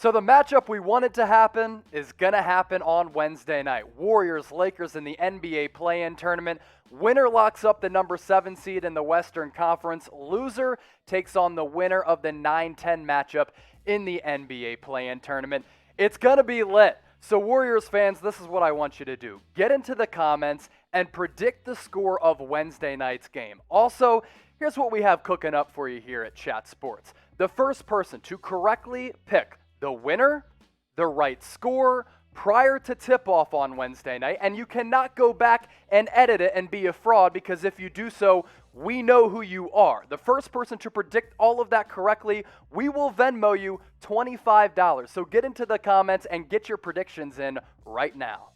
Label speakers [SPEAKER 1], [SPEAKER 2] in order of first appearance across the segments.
[SPEAKER 1] So the matchup we wanted to happen is going to happen on Wednesday night. Warriors, Lakers in the NBA play-in tournament. Winner locks up the number 7 seed in the Western Conference. Loser takes on the winner of the 9-10 matchup in the NBA play-in tournament. It's going to be lit. So Warriors fans, this is what I want you to do. Get into the comments and predict the score of Wednesday night's game. Also, here's what we have cooking up for you here at Chat Sports. The first person to correctly pick the winner, the right score, prior to tip-off on Wednesday night, and you cannot go back and edit it and be a fraud, because if you do so, we know who you are. The first person to predict all of that correctly, we will Venmo you $25. So get into the comments and get your predictions in right now.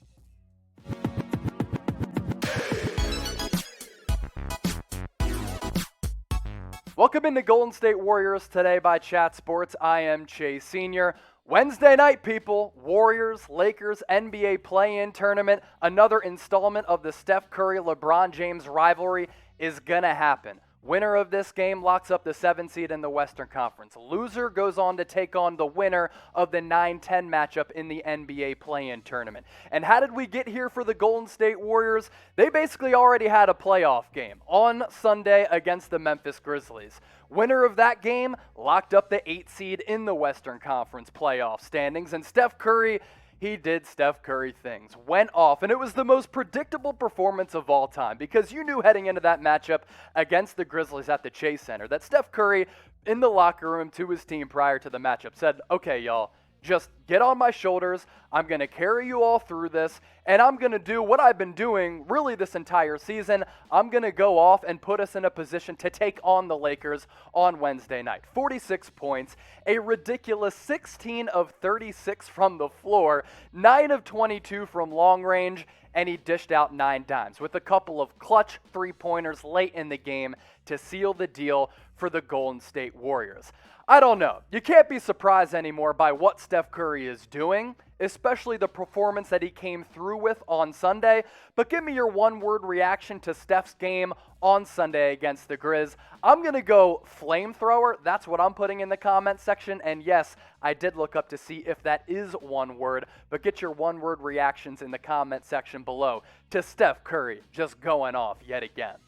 [SPEAKER 1] Welcome into Golden State Warriors today by Chat Sports. I am Chase Sr. Wednesday night, people. Warriors, Lakers, NBA play-in tournament. Another installment of the Steph Curry, LeBron James rivalry is going to happen. Winner of this game locks up the 7 seed in the Western Conference. Loser goes on to take on the winner of the 9-10 matchup in the NBA play-in tournament. And how did we get here for the Golden State Warriors? They basically already had a playoff game on Sunday against the Memphis Grizzlies. Winner of that game locked up the 8 seed in the Western Conference playoff standings. And Steph Curry, he did Steph Curry things, went off, and it was the most predictable performance of all time, because you knew heading into that matchup against the Grizzlies at the Chase Center that Steph Curry, in the locker room to his team prior to the matchup, said, okay, y'all, just get on my shoulders. I'm going to carry you all through this, and I'm going to do what I've been doing really this entire season. I'm going to go off and put us in a position to take on the Lakers on Wednesday night. 46 points, a ridiculous 16 of 36 from the floor, 9 of 22 from long range, and he dished out 9 dimes with a couple of clutch three-pointers late in the game to seal the deal for the Golden State Warriors. I don't know. You can't be surprised anymore by what Steph Curry is doing, especially the performance that he came through with on Sunday. But give me your one-word reaction to Steph's game on Sunday against the Grizz. I'm going to go flamethrower. That's what I'm putting in the comments section. And yes, I did look up to see if that is one word. But get your one-word reactions in the comment section below to Steph Curry just going off yet again.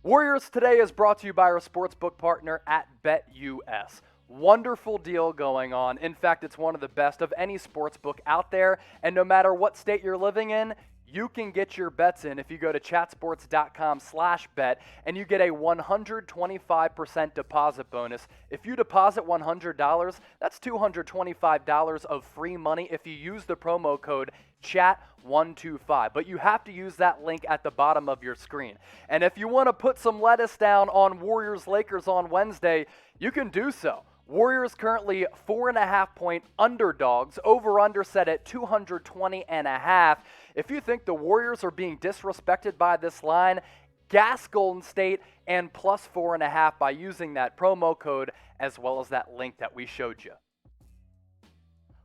[SPEAKER 1] Warriors Today is brought to you by our sportsbook partner at BetUS. Wonderful deal going on. In fact, it's one of the best of any sportsbook out there. And no matter what state you're living in, you can get your bets in if you go to chatsports.com/bet, and you get a 125% deposit bonus. If you deposit $100, that's $225 of free money if you use the promo code CHAT125. But you have to use that link at the bottom of your screen. And if you want to put some lettuce down on Warriors-Lakers on Wednesday, you can do so. Warriors currently 4.5-point underdogs, over-under set at 220.5. If you think the Warriors are being disrespected by this line, gas Golden State and plus 4.5 by using that promo code as well as that link that we showed you.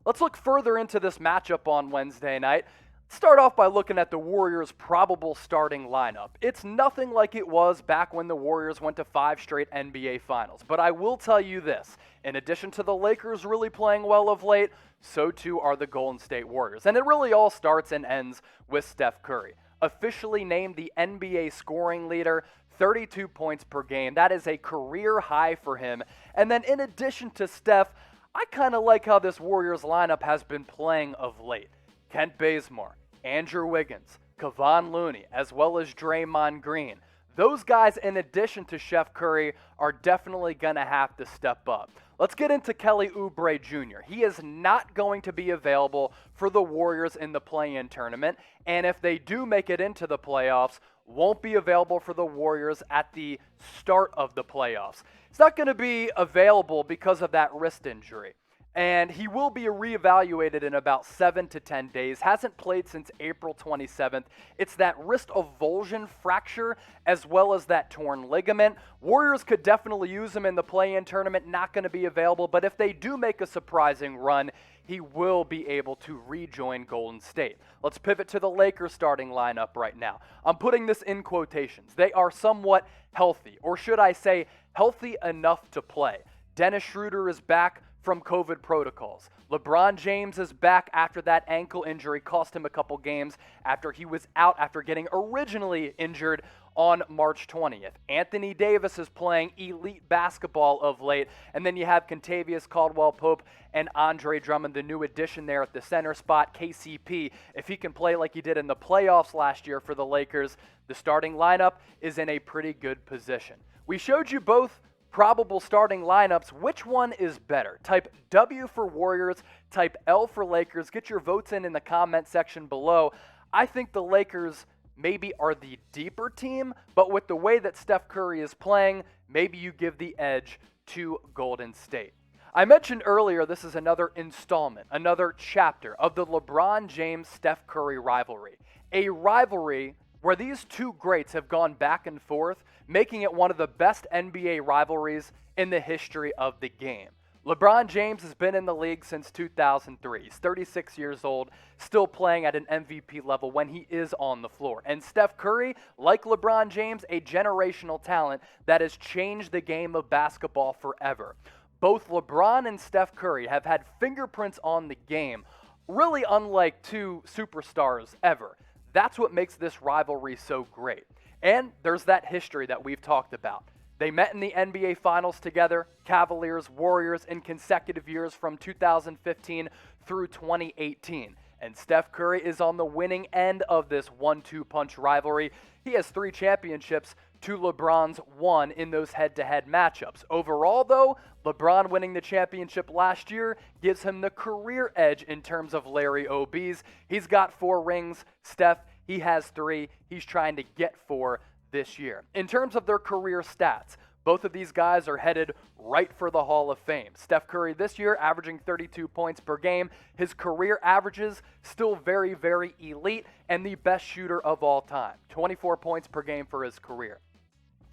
[SPEAKER 1] Let's look further into this matchup on Wednesday night. Start off by looking at the Warriors' probable starting lineup. It's nothing like it was back when the Warriors went to 5 straight NBA Finals. But I will tell you this, in addition to the Lakers really playing well of late, so too are the Golden State Warriors. And it really all starts and ends with Steph Curry. Officially named the NBA scoring leader, 32 points per game. That is a career high for him. And then in addition to Steph, I kind of like how this Warriors lineup has been playing of late. Kent Bazemore, Andrew Wiggins, Kevon Looney, as well as Draymond Green. Those guys, in addition to Steph Curry, are definitely going to have to step up. Let's get into Kelly Oubre Jr. He is not going to be available for the Warriors in the play-in tournament, and if they do make it into the playoffs, won't be available for the Warriors at the start of the playoffs. It's not going to be available because of that wrist injury. And he will be reevaluated in about 7 to 10 days. Hasn't played since April 27th. It's that wrist avulsion fracture as well as that torn ligament. Warriors could definitely use him in the play-in tournament. Not going to be available. But if they do make a surprising run, he will be able to rejoin Golden State. Let's pivot to the Lakers starting lineup right now. I'm putting this in quotations. They are somewhat healthy, or should I say healthy enough to play. Dennis Schroeder is back from COVID protocols. LeBron James is back after that ankle injury cost him a couple games after he was out after getting originally injured on March 20th. Anthony Davis is playing elite basketball of late, and then you have Kentavious Caldwell-Pope and Andre Drummond, the new addition there at the center spot. KCP, if he can play like he did in the playoffs last year for the Lakers, the starting lineup is in a pretty good position. We showed you both probable starting lineups. Which one is better? Type W for Warriors, type L for Lakers. Get your votes in the comment section below. I think the Lakers maybe are the deeper team, but with the way that Steph Curry is playing, maybe you give the edge to Golden State. I mentioned earlier this is another installment, another chapter of the LeBron James-Steph Curry rivalry. A rivalry where these two greats have gone back and forth, making it one of the best NBA rivalries in the history of the game. LeBron James has been in the league since 2003. He's 36 years old, still playing at an MVP level when he is on the floor. And Steph Curry, like LeBron James, a generational talent that has changed the game of basketball forever. Both LeBron and Steph Curry have had fingerprints on the game, really unlike two superstars ever. That's what makes this rivalry so great. And there's that history that we've talked about. They met in the NBA Finals together, Cavaliers, Warriors, in consecutive years from 2015 through 2018. And Steph Curry is on the winning end of this 1-2 punch rivalry. He has 3 championships to LeBron's 1 in those head-to-head matchups. Overall, though, LeBron winning the championship last year gives him the career edge in terms of Larry OBs. He's got 4 rings. Steph, he has 3. He's trying to get 4 this year. In terms of their career stats, both of these guys are headed right for the Hall of Fame. Steph Curry this year averaging 32 points per game. His career averages still very, very elite and the best shooter of all time. 24 points per game for his career.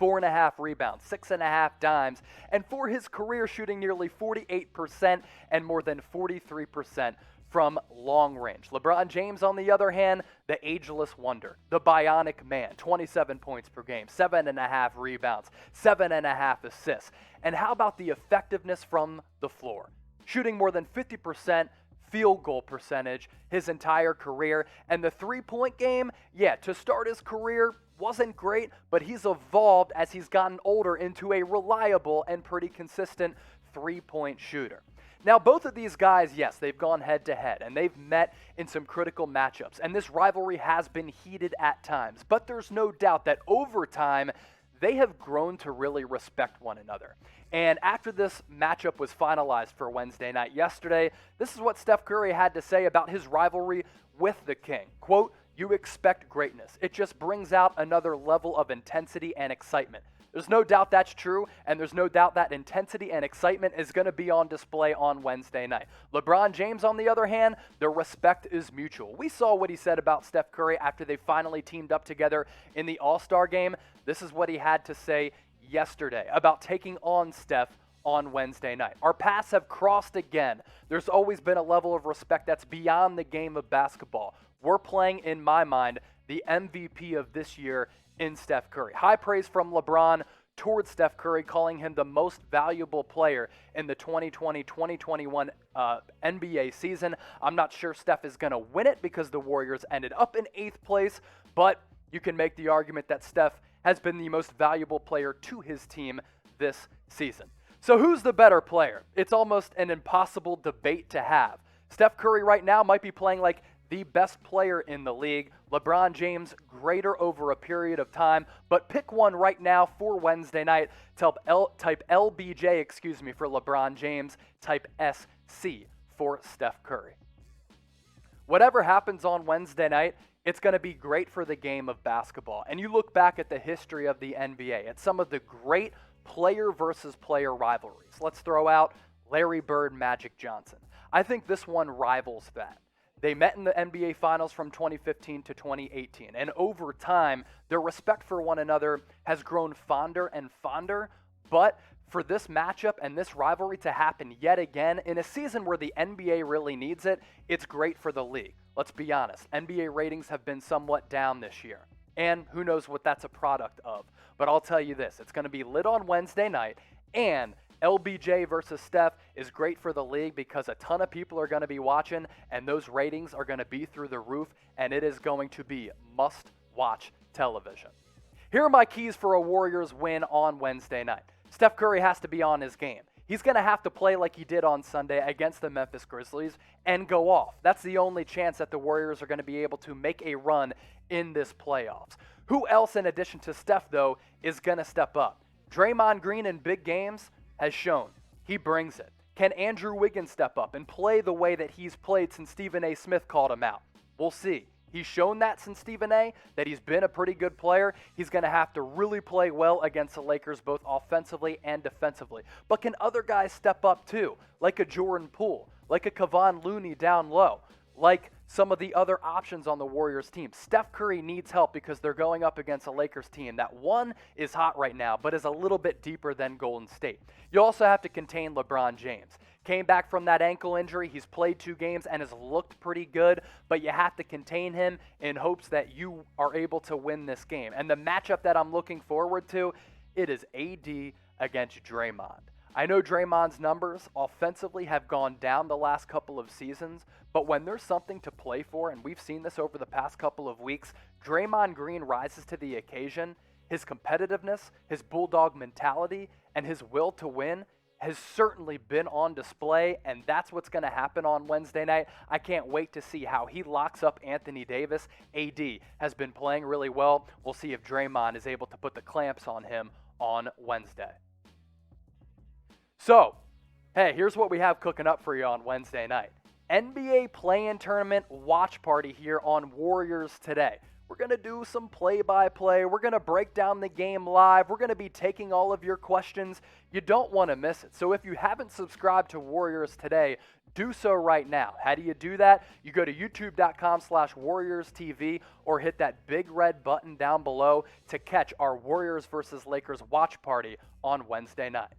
[SPEAKER 1] 4.5 rebounds, 6.5 dimes, and for his career shooting nearly 48% and more than 43% from long range. LeBron James, on the other hand, the ageless wonder, the bionic man, 27 points per game, 7.5 rebounds, 7.5 assists. And how about the effectiveness from the floor? Shooting more than 50% field goal percentage his entire career. And the three-point game, to start his career, wasn't great, but he's evolved as he's gotten older into a reliable and pretty consistent three-point shooter. Now, both of these guys, yes, they've gone head-to-head, and they've met in some critical matchups, and this rivalry has been heated at times, but there's no doubt that over time, they have grown to really respect one another. And after this matchup was finalized for Wednesday night yesterday, this is what Steph Curry had to say about his rivalry with the King. Quote, "You expect greatness. It just brings out another level of intensity and excitement." There's no doubt that's true, and there's no doubt that intensity and excitement is going to be on display on Wednesday night. LeBron James, on the other hand, the respect is mutual. We saw what he said about Steph Curry after they finally teamed up together in the All-Star game. This is what he had to say yesterday about taking on Steph on Wednesday night. "Our paths have crossed again. There's always been a level of respect that's beyond the game of basketball. We're playing, in my mind, the MVP of this year in Steph Curry." High praise from LeBron towards Steph Curry, calling him the most valuable player in the 2020-2021 NBA season. I'm not sure Steph is going to win it because the Warriors ended up in 8th place, but you can make the argument that Steph has been the most valuable player to his team this season. So who's the better player? It's almost an impossible debate to have. Steph Curry right now might be playing like the best player in the league. LeBron James, greater over a period of time. But pick one right now for Wednesday night. Type LBJ, for LeBron James. Type SC for Steph Curry. Whatever happens on Wednesday night, it's going to be great for the game of basketball. And you look back at the history of the NBA, at some of the great player versus player rivalries. Let's throw out Larry Bird, Magic Johnson. I think this one rivals that. They met in the NBA Finals from 2015 to 2018, and over time, their respect for one another has grown fonder and fonder, but for this matchup and this rivalry to happen yet again in a season where the NBA really needs it, it's great for the league. Let's be honest, NBA ratings have been somewhat down this year, and who knows what that's a product of. But I'll tell you this, it's going to be lit on Wednesday night, and LBJ versus Steph is great for the league because a ton of people are going to be watching, and those ratings are going to be through the roof, and it is going to be must-watch television. Here are my keys for a Warriors win on Wednesday night. Steph Curry has to be on his game. He's going to have to play like he did on Sunday against the Memphis Grizzlies and go off. That's the only chance that the Warriors are going to be able to make a run in this playoffs. Who else in addition to Steph, though, is going to step up? Draymond Green in big games has shown he brings it. Can Andrew Wiggins step up and play the way that he's played since Stephen A. Smith called him out? We'll see. He's shown that since Stephen A. that he's been a pretty good player. He's going to have to really play well against the Lakers, both offensively and defensively. But can other guys step up too, like a Jordan Poole, like a Kevon Looney down low, like some of the other options on the Warriors team? Steph Curry needs help because they're going up against a Lakers team that, one, is hot right now, but is a little bit deeper than Golden State. You also have to contain LeBron James. Came back from that ankle injury. He's played 2 games and has looked pretty good, but you have to contain him in hopes that you are able to win this game. And the matchup that I'm looking forward to, it is AD against Draymond. I know Draymond's numbers offensively have gone down the last couple of seasons, but when there's something to play for, and we've seen this over the past couple of weeks, Draymond Green rises to the occasion. His competitiveness, his bulldog mentality, and his will to win has certainly been on display, and that's what's going to happen on Wednesday night. I can't wait to see how he locks up Anthony Davis. AD has been playing really well. We'll see if Draymond is able to put the clamps on him on Wednesday. So, hey, here's what we have cooking up for you on Wednesday night. NBA play-in tournament watch party here on Warriors Today. We're going to do some play-by-play. We're going to break down the game live. We're going to be taking all of your questions. You don't want to miss it. So if you haven't subscribed to Warriors Today, do so right now. How do you do that? You go to youtube.com/WarriorsTV or hit that big red button down below to catch our Warriors versus Lakers watch party on Wednesday night.